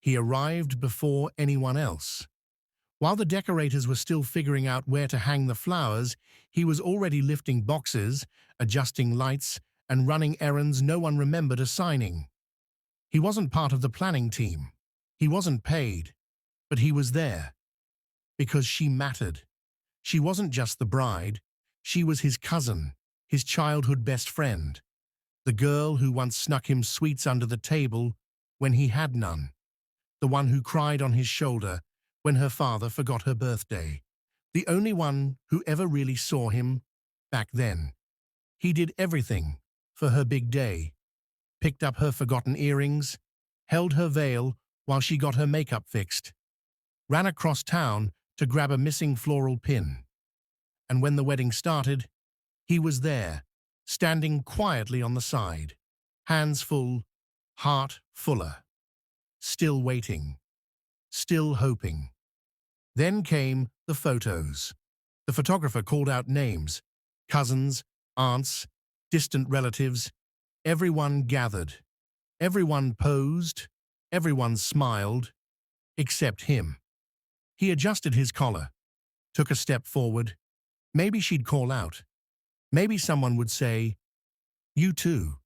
He arrived before anyone else. While the decorators were still figuring out where to hang the flowers, he was already lifting boxes, adjusting lights, and running errands no one remembered assigning. He wasn't part of the planning team. He wasn't paid, but he was there. Because she mattered. She wasn't just the bride. She was his cousin, his childhood best friend. The girl who once snuck him sweets under the table when he had none. The one who cried on his shoulder when her father forgot her birthday. The only one who ever really saw him back then. He did everything for her big day. Picked up her forgotten earrings, held her veil while she got her makeup fixed, ran across town to grab a missing floral pin. And when the wedding started, he was there, standing quietly on the side, hands full, heart fuller, still waiting, still hoping. Then came the photos. The photographer called out names, cousins, aunts, distant relatives. Everyone gathered. Everyone posed. Everyone smiled, except him. He adjusted his collar, took a step forward. Maybe she'd call out. Maybe someone would say, "You too."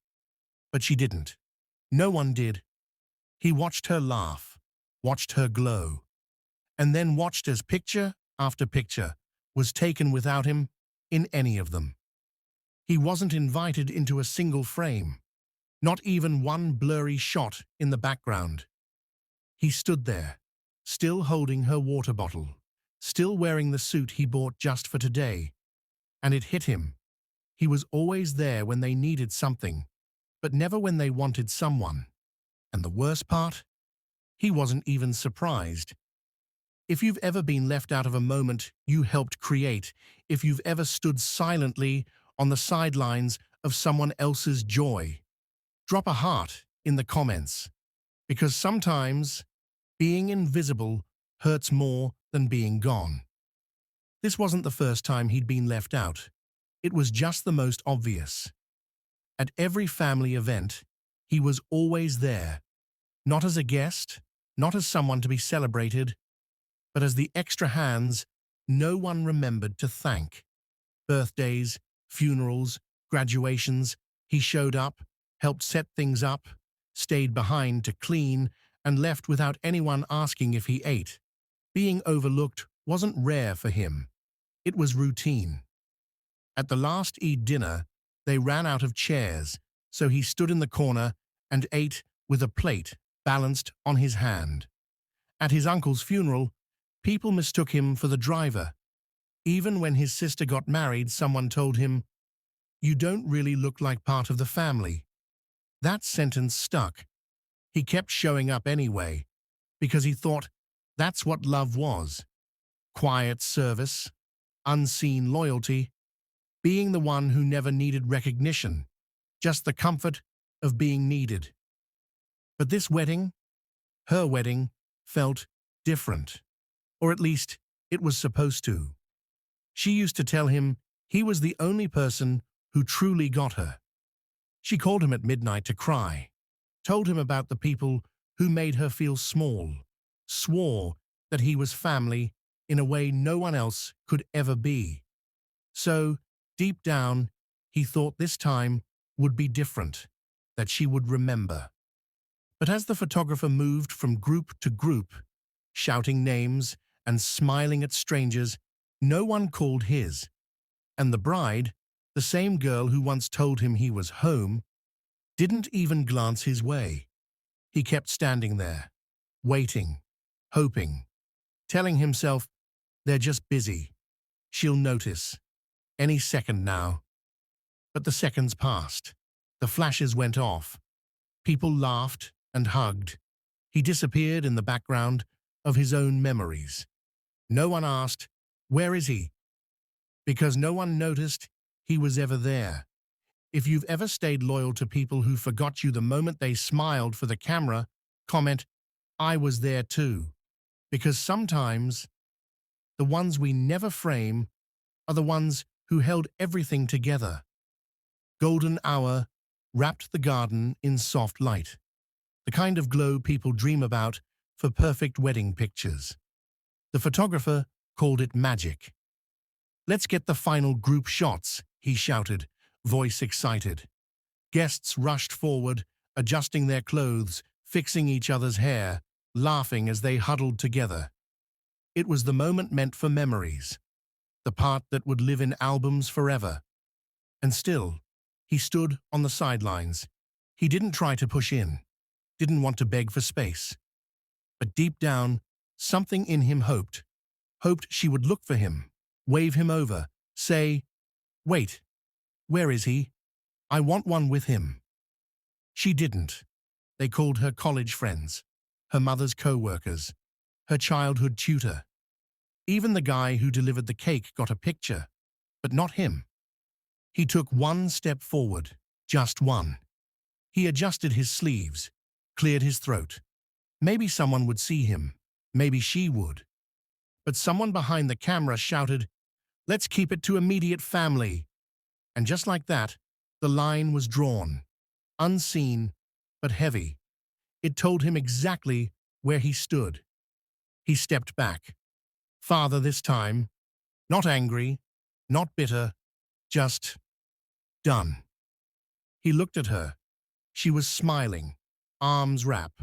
But she didn't. No one did. He watched her laugh, watched her glow, and then watched as picture after picture was taken without him in any of them. He wasn't invited into a single frame, not even one blurry shot in the background. He stood there, still holding her water bottle, still wearing the suit he bought just for today. And it hit him. He was always there when they needed something, but never when they wanted someone. And the worst part? He wasn't even surprised. If you've ever been left out of a moment you helped create, if you've ever stood silently on the sidelines of someone else's joy, drop a heart in the comments. Because sometimes being invisible hurts more than being gone. This wasn't the first time he'd been left out. It was just the most obvious. At every family event, he was always there, not as a guest, not as someone to be celebrated, but as the extra hands no one remembered to thank. Birthdays, funerals, graduations, he showed up, helped set things up, stayed behind to clean, and left without anyone asking if he ate. Being overlooked wasn't rare for him. It was routine. At the last Eid dinner, they ran out of chairs, so he stood in the corner and ate with a plate balanced on his hand. At his uncle's funeral, people mistook him for the driver. Even when his sister got married, someone told him, "You don't really look like part of the family." That sentence stuck. He kept showing up anyway, because he thought that's what love was. Quiet service, unseen loyalty, being the one who never needed recognition, just the comfort of being needed. But this wedding, her wedding, felt different. Or at least, it was supposed to. She used to tell him he was the only person who truly got her. She called him at midnight to cry, told him about the people who made her feel small, swore that he was family in a way no one else could ever be. So, deep down, he thought this time would be different, that she would remember. But as the photographer moved from group to group, shouting names and smiling at strangers, no one called his. And the bride, the same girl who once told him he was home, didn't even glance his way. He kept standing there, waiting, hoping, telling himself, they're just busy. She'll notice. Any second now. But the seconds passed. The flashes went off. People laughed and hugged. He disappeared in the background of his own memories. No one asked, "Where is he?" Because no one noticed he was ever there. If you've ever stayed loyal to people who forgot you the moment they smiled for the camera, comment, "I was there too." Because sometimes the ones we never frame are the ones who held everything together. Golden hour wrapped the garden in soft light. The kind of glow people dream about for perfect wedding pictures. The photographer called it magic. "Let's get the final group shots," he shouted, voice excited. Guests rushed forward, adjusting their clothes, fixing each other's hair, laughing as they huddled together. It was the moment meant for memories, the part that would live in albums forever. And still, he stood on the sidelines. He didn't try to push in, didn't want to beg for space. But deep down, something in him hoped she would look for him, wave him over, say, "Wait, where is he? I want one with him." She didn't. They called her college friends, her mother's co-workers, her childhood tutor. Even the guy who delivered the cake got a picture, but not him. He took one step forward, just one. He adjusted his sleeves, cleared his throat. Maybe someone would see him, maybe she would. But someone behind the camera shouted, "Let's keep it to immediate family." And just like that, the line was drawn, unseen but heavy. It told him exactly where he stood. He stepped back. Father this time, not angry, not bitter, just done. He looked at her. She was smiling, arms wrapped,